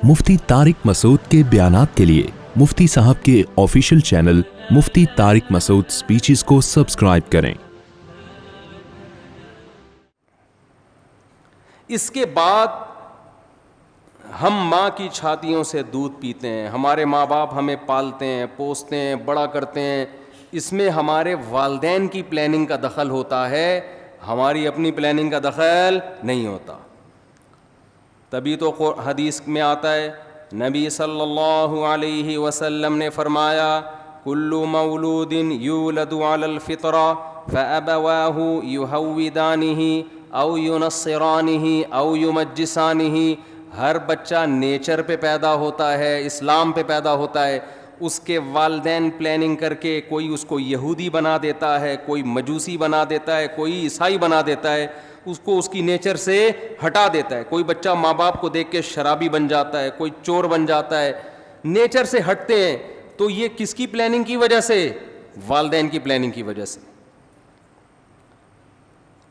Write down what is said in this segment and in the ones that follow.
मुफ्ती तारिक मसूद के बयानात के लिए मुफ्ती साहब के ऑफिशियल चैनल मुफ्ती तारिक मसूद स्पीचेस को सब्सक्राइब करें। इसके बाद हम माँ की छातियों से दूध पीते हैं, हमारे माँ बाप हमें पालते हैं, पोसते हैं, बड़ा करते हैं। इसमें हमारे वालिदैन की प्लानिंग का दखल होता है, हमारी अपनी प्लानिंग का दखल नहीं होता। तभी तो हदीस में आता है, नबी सल्लल्लाहु अलैहि वसल्लम ने फरमाया, कुल्लु मौलूदिन यूलदु अलल फितरा फअबवाहु युहव्विदानिही औ युनस्सिरानिही औ युमज्जिसानिही। हर बच्चा नेचर पे पैदा होता है, इस्लाम पे पैदा होता है, उसके वालिदैन प्लानिंग करके कोई उसको यहूदी बना देता है, कोई मजूसी बना देता है, कोई ईसाई बना देता है, उसको उसकी नेचर से हटा देता है। कोई बच्चा माँ बाप को देख के शराबी बन जाता है, कोई चोर बन जाता है, नेचर से हटते हैं। तो ये किसकी प्लानिंग की वजह से? वालिदैन की प्लानिंग की वजह से।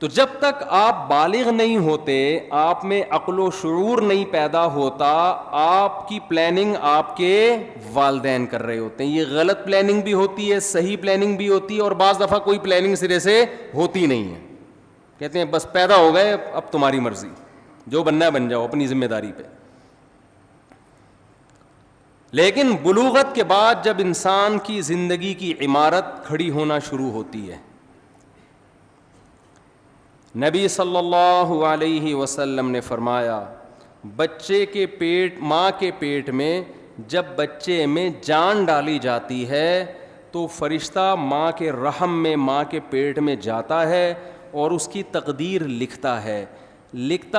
तो जब तक आप बालिग नहीं होते, आप में अक्ल शऊर नहीं पैदा होता, आपकी प्लानिंग आपके वालिदैन कर रहे होते हैं। ये गलत प्लानिंग भी होती है, सही प्लानिंग भी होती है, और बाज़ दफ़ा कोई प्लानिंग सिरे से होती नहीं है। कहते हैं बस पैदा हो गए, अब तुम्हारी मर्जी, जो बनना है बन जाओ अपनी जिम्मेदारी पे। लेकिन बुलूगत के बाद जब इंसान की ज़िंदगी की इमारत खड़ी होना शुरू होती है, नबी सल्लल्लाहु अलैहि वसल्लम ने फरमाया, बच्चे के पेट, माँ के पेट में जब बच्चे में जान डाली जाती है तो फरिश्ता माँ के रहम में, माँ के पेट में जाता है और उसकी तकदीर लिखता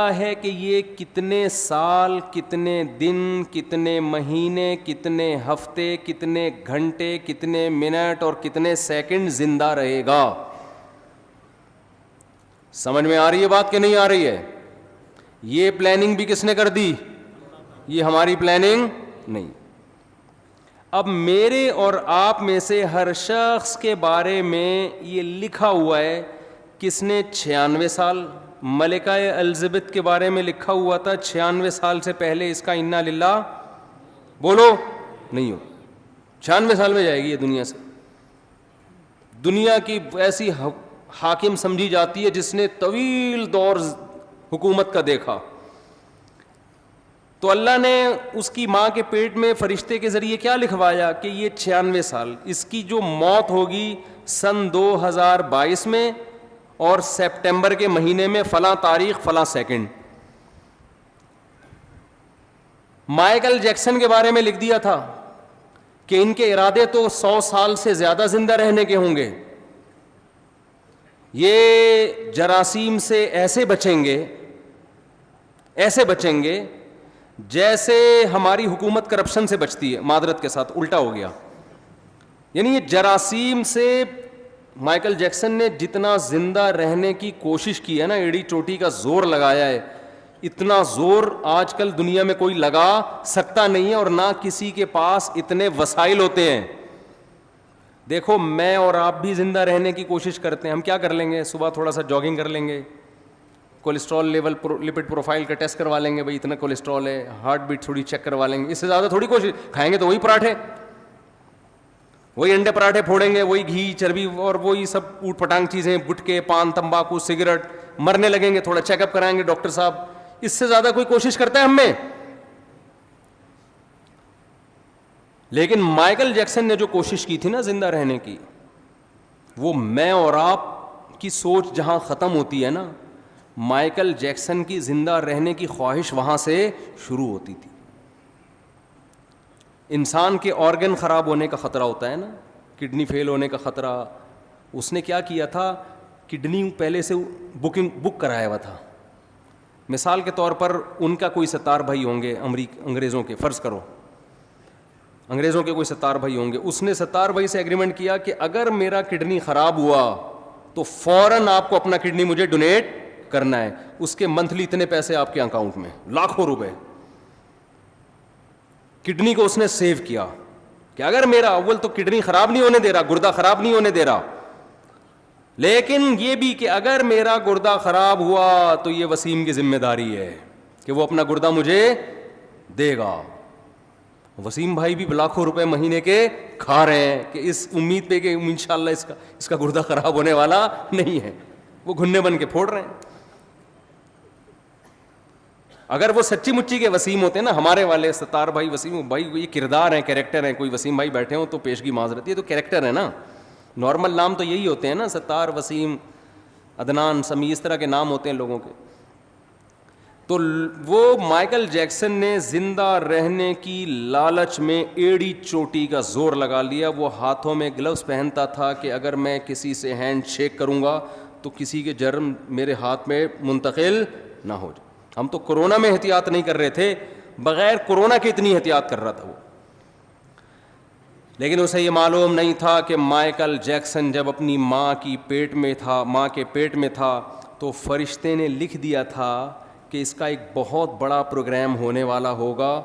है कि ये कितने साल, कितने दिन, कितने महीने, कितने हफ्ते, कितने घंटे, कितने मिनट और कितने सेकंड जिंदा रहेगा। समझ में आ रही है बात कि नहीं आ रही है? ये प्लानिंग भी किसने कर दी? ये हमारी प्लानिंग नहीं। अब मेरे और आप में से हर शख्स के बारे में ये लिखा हुआ है, किसने 96 साल, मलिका एलिज़ाबेथ के बारे में लिखा हुआ था 96 साल से पहले इसका इन्ना लिल्लाह बोलो नहीं हो, 96 साल में जाएगी ये दुनिया से। दुनिया की ऐसी हाकिम समझी जाती है जिसने तवील दौर हुकूमत का देखा। तो अल्लाह ने उसकी माँ के पेट में फरिश्ते के ज़रिए क्या लिखवाया कि ये 96 साल, इसकी जो मौत होगी सन 2022 में और सितंबर के महीने में फ़लाँ तारीख फ़लाँ सेकंड। माइकल जैक्सन के बारे में लिख दिया था कि इनके इरादे तो 100 साल से ज़्यादा ज़िंदा रहने के होंगे, ये जरासीम से ऐसे बचेंगे जैसे हमारी हुकूमत करप्शन से बचती है। मादरत के साथ उल्टा हो गया, यानी ये जरासीम से माइकल जैक्सन ने जितना जिंदा रहने की कोशिश की है ना, एड़ी चोटी का जोर लगाया है, इतना जोर आजकल दुनिया में कोई लगा सकता नहीं है, और ना किसी के पास इतने वसाइल होते हैं। देखो, मैं और आप भी ज़िंदा रहने की कोशिश करते हैं। हम क्या कर लेंगे? सुबह थोड़ा सा जॉगिंग कर लेंगे, कोलेस्ट्रॉल लेवल, लिपिड प्रोफाइल का टेस्ट करवा लेंगे, भाई इतना कोलेस्ट्रॉल है, हार्ट बीट थोड़ी चेक करवा लेंगे। इससे ज़्यादा थोड़ी कोशिश। खाएंगे तो वही पराठे, वही अंडे पराठे फोड़ेंगे, वही घी, चर्बी और वही सब ऊट पटांग चीज़ें, गुटके, पान, तंबाकू, सिगरेट, मरने लगेंगे। थोड़ा चेकअप कराएंगे डॉक्टर साहब, इससे ज़्यादा कोई कोशिश करता है हमें? लेकिन माइकल जैक्सन ने जो कोशिश की थी ना जिंदा रहने की, वो मैं और आप की सोच जहां ख़त्म होती है ना, माइकल जैक्सन की जिंदा रहने की ख्वाहिश वहां से शुरू होती थी। इंसान के ऑर्गन ख़राब होने का ख़तरा होता है ना, किडनी फेल होने का ख़तरा। उसने क्या किया था, किडनी पहले से बुक कराया हुआ था। मिसाल के तौर पर उनका कोई सतार भाई होंगे अंग्रेज़ों के, फ़र्ज़ करो अंग्रेज़ों के कोई सतार भाई होंगे, उसने सतार भाई से एग्रीमेंट किया कि अगर मेरा किडनी ख़राब हुआ तो फ़ौरन आपको अपना किडनी मुझे डोनेट करना है। उसके मंथली इतने पैसे आपके अकाउंट में, लाखों रुपए। किडनी को उसने सेव किया कि अगर मेरा, अव्वल तो किडनी ख़राब नहीं होने दे रहा, गुर्दा ख़राब नहीं होने दे रहा, लेकिन ये भी कि अगर मेरा गुर्दा ख़राब हुआ तो ये वसीम की जिम्मेदारी है कि वो अपना गुर्दा मुझे دے گا. وسیم بھائی بھی لاکھوں روپے مہینے کے کھا رہے ہیں کہ اس امید پہ کہ انشاءاللہ اس کا گردہ خراب ہونے والا نہیں ہے, وہ گھنے بن کے پھوڑ رہے ہیں. اگر وہ سچی مچی کے وسیم ہوتے ہیں نا, ہمارے والے ستار بھائی وسیم بھائی, یہ کردار ہیں, کیریکٹر ہیں, کوئی وسیم بھائی بیٹھے ہوں تو پیشگی معذرت, یہ تو کیریکٹر ہے نا, نارمل نام تو یہی ہوتے ہیں نا, ستار, وسیم, عدنان, سمی, اس طرح کے نام ہوتے ہیں لوگوں کے. تو وہ مائیکل جیکسن نے زندہ رہنے کی لالچ میں ایڑی چوٹی کا زور لگا لیا. وہ ہاتھوں میں گلوز پہنتا تھا کہ اگر میں کسی سے ہینڈ شیک کروں گا تو کسی کے جرم میرے ہاتھ میں منتقل نہ ہو جائے. ہم تو کورونا میں احتیاط نہیں کر رہے تھے, بغیر کورونا کے اتنی احتیاط کر رہا تھا وہ. لیکن اسے یہ معلوم نہیں تھا کہ مائیکل جیکسن جب اپنی ماں کے پیٹ میں تھا تو فرشتے نے لکھ دیا تھا کہ اس کا ایک بہت بڑا پروگرام ہونے والا ہوگا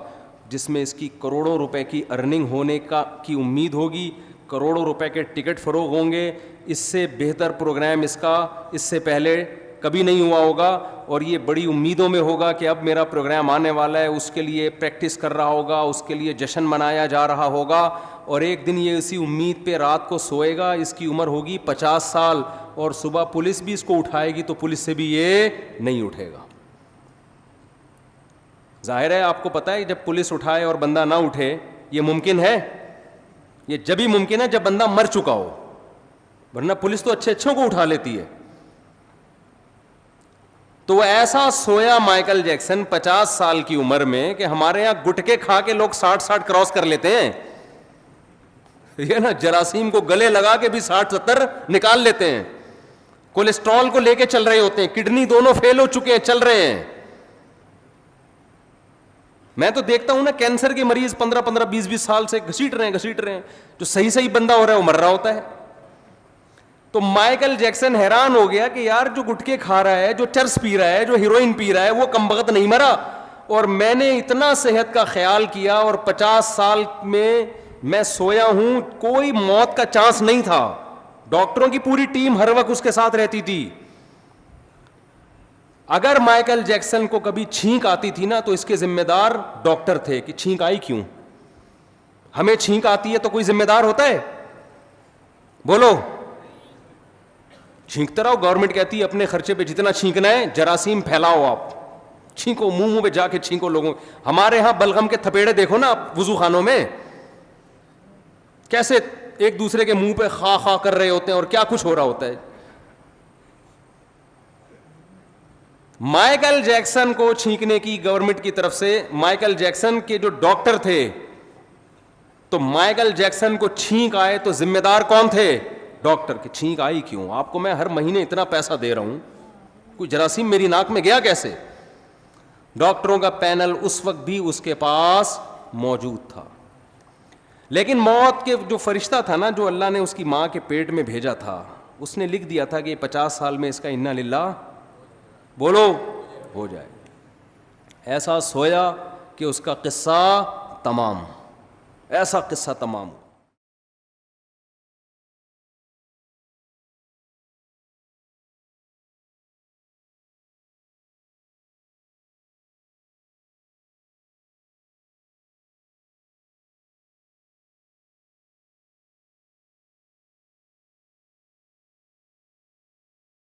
جس میں اس کی کروڑوں روپے کی ارننگ ہونے کی امید ہوگی, کروڑوں روپے کے ٹکٹ فروغ ہوں گے. اس سے بہتر پروگرام اس کا اس سے پہلے کبھی نہیں ہوا ہوگا, اور یہ بڑی امیدوں میں ہوگا کہ اب میرا پروگرام آنے والا ہے, اس کے لیے پریکٹس کر رہا ہوگا, اس کے لیے جشن منایا جا رہا ہوگا. اور ایک دن یہ اسی امید پہ رات کو سوئے گا. اس کی عمر ہوگی 50 سال, اور صبح پولیس بھی اس کو اٹھائے گی تو پولیس سے بھی یہ نہیں اٹھے گا. ظاہر ہے آپ کو پتہ ہے جب پولیس اٹھائے اور بندہ نہ اٹھے یہ ممکن ہے, یہ جبھی ممکن ہے جب بندہ مر چکا ہو, ورنہ پولیس تو اچھے اچھوں کو اٹھا لیتی ہے. تو وہ ایسا سویا مائیکل جیکسن 50 سال کی عمر میں کہ ہمارے یہاں گٹکے کھا کے لوگ 60 کراس کر لیتے ہیں, یہ نا جراثیم کو گلے لگا کے بھی 60-70 نکال لیتے ہیں. کولیسٹرول کو لے کے چل رہے ہوتے ہیں, کڈنی دونوں فیل ہو چکے ہیں, چل رہے ہیں. میں تو دیکھتا ہوں نا کینسر کے مریض 15 20 سال سے گھسیٹ رہے ہیں, جو صحیح بندہ ہو رہا ہے وہ مر رہا ہوتا ہے. تو مائیکل جیکسن حیران ہو گیا کہ یار جو گٹکے کھا رہا ہے, جو چرس پی رہا ہے, جو ہیروئن پی رہا ہے, وہ کمبخت نہیں مرا, اور میں نے اتنا صحت کا خیال کیا اور 50 سال میں سویا ہوں, کوئی موت کا چانس نہیں تھا. ڈاکٹروں کی پوری ٹیم ہر وقت اس کے ساتھ رہتی تھی. اگر مائیکل جیکسن کو کبھی چھینک آتی تھی نا تو اس کے ذمہ دار ڈاکٹر تھے کہ چھینک آئی کیوں. ہمیں چھینک آتی ہے تو کوئی ذمہ دار ہوتا ہے؟ بولو. چھینکتے رہو, گورنمنٹ کہتی ہے اپنے خرچے پہ جتنا چھینکنا ہے جراثیم پھیلاؤ, آپ چھینکو, منہ پہ جا کے چھینکو لوگوں. ہمارے ہاں بلغم کے تھپیڑے دیکھو نا وضو خانوں میں, کیسے ایک دوسرے کے منہ پہ خا خا کر رہے ہوتے ہیں اور کیا کچھ ہو رہا ہوتا ہے. مائیکل جیکسن کو چھینکنے کی گورنمنٹ کی طرف سے, مائیکل جیکسن کے جو ڈاکٹر تھے, تو مائیکل جیکسن کو چھینک آئے تو ذمہ دار کون تھے؟ ڈاکٹر. کی چھینک آئی کیوں؟ آپ کو میں ہر مہینے اتنا پیسہ دے رہا ہوں, کوئی جراثیم میری ناک میں گیا کیسے؟ ڈاکٹروں کا پینل اس وقت بھی اس کے پاس موجود تھا. لیکن موت کے جو فرشتہ تھا نا, جو اللہ نے اس کی ماں کے پیٹ میں بھیجا تھا, اس نے لکھ دیا تھا کہ 50 سال میں اس کا انا للہ بولو ہو جائے. ایسا سویا کہ اس کا قصہ تمام, ایسا قصہ تمام.